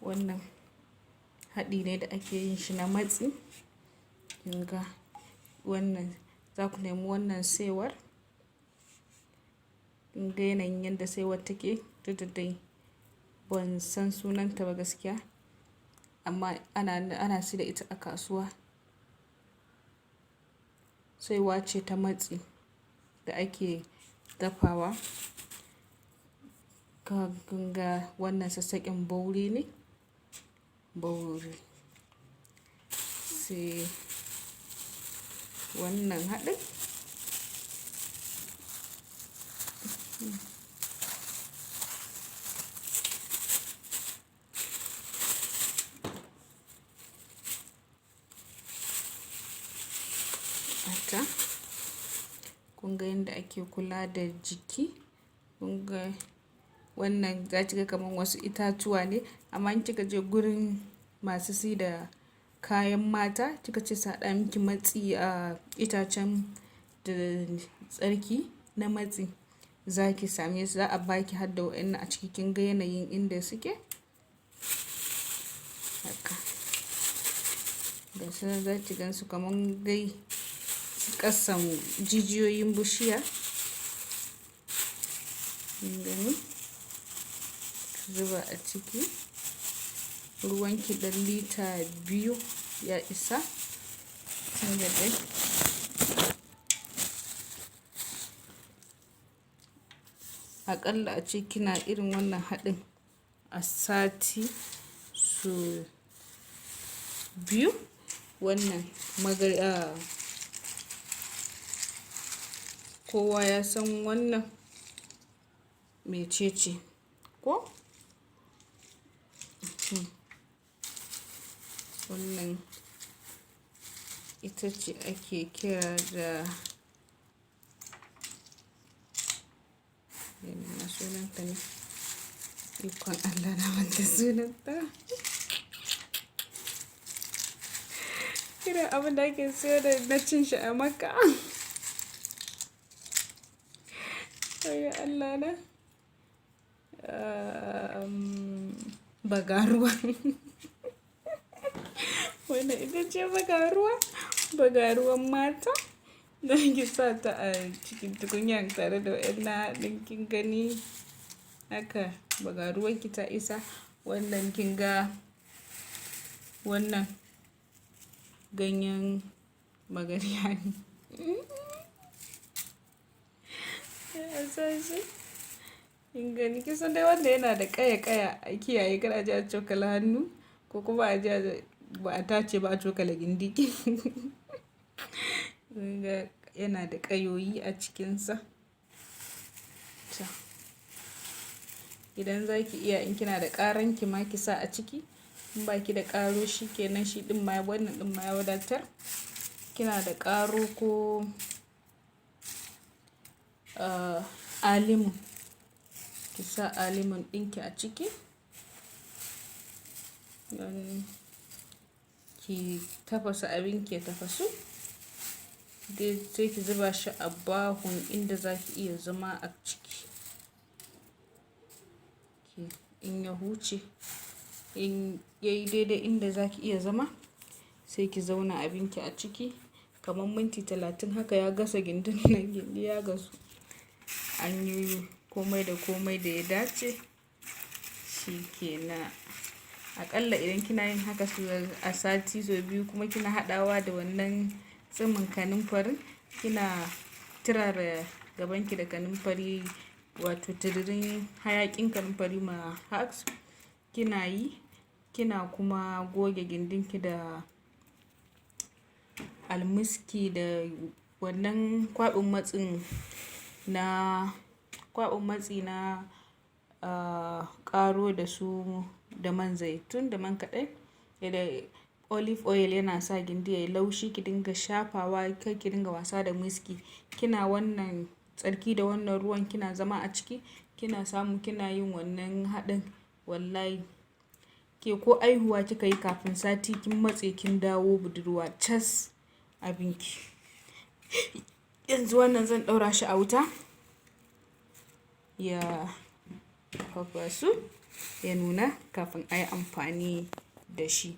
wannan haɗi ne da ake yin shi na matsi. Kinga wannan za ku nemi wannan saiwar. Kinga yanayin yadda saiwar take, dai ban san sunanta ba gaskiya, amma ana sai da ita a kasuwa. Saiwa ce ta matsi da ake dafawa. Kinga wannan sassaƙen ɓaure ne, ɓaure. Sai wannan haɗin. Haka. Kun ga yadda ake kula da jiki. Kun ga wannan za ki ga kamar wasu itatuwa ne, amma in kika je gurin masu sai da kayan mata kika ce su haɗa miki matsi a itacen da tsarki na matsi, za ki same su, za a baki har da waɗannan a ciki. Kin ga yanayin inda suke. Haka. Da sai za ki gan su kamar dai ƙasan jijiyoyin bishiya. Kin gani? Zuba a ciki. Ruwanki ɗan lita 2 ya isa. Kin ga dai. Aƙalla a ce kina irin wannan haɗin a sati so 2. Wannan kowa ya san wannan mecece ko? Wannan ita ce ake kira da na sunanta ne. Ikon Allah, na manta sunanta. Irin abin da ake sayar da na cin shi a Makka. Wayyo Allah na. Bagaruwa. Wannan ita ce bagaruwa. Bagaruwan mata. Don ki sa ta a cikin tukunyan tare da waɗannan haɗin. Kin gani haka bagaruwan ki ta isa. Wannan kin ga wannan ganyen magarya ne. Kin gani, kin san dai wanda yana da ƙaya a kiyaye kar a je a cokala hannu, ko kuma a je ba a tace ba a cokala gindi. Kun ga yana da ƙayoyi a cikinsa. Idan za ki iya, in kina da ƙaran ki ma ki sa a ciki. In ba ki da ƙaro shi kenan, shi ɗin ma wannan ɗin ma ya wadatar. Kina da ƙaro ko alimun, ki sa alimun ɗinki a ciki. Ki tafasa abin ki ya tafasu. Dai sai ki zuba shi a bahun inda za ki iya zama a ciki. In ya huce, in yayi daidai inda za ki iya zama, sai ki zauna abin ki a ciki. Kaman minti 30 haka ya gasa gindin nan, gindi ya gasu. An yi komai da komai da ya dace. Shi ke nan. Aƙalla idan kina yin haka a sati so 2, kuma kina haɗawa da wannan tsumin kanumfarin, kina turara gabanki da kanumfari, wato tururin hayaƙin kanumfari ma haks. Kina yi, kina kuma goge gindinki da almiski da wannan kwaɓin matsi na ƙaro da su da man zaitun da man kaɗai. Da olive oil yana sa gindi yayi laushi. Ki dinga shafawa, kai ki dinga wasa da miski. Kina wannan tsarki da wannan ruwan, kina zama a ciki, kina samu kina yin wannan haɗin. Wallahi ke ko aihuwa kika yi kafin sati, kin matse kin dawo budurwa cas abin ki. Yanzu wannan zan ɗaura shi a wuta. kwakwasu ya nuna kafin a yi amfani da shi.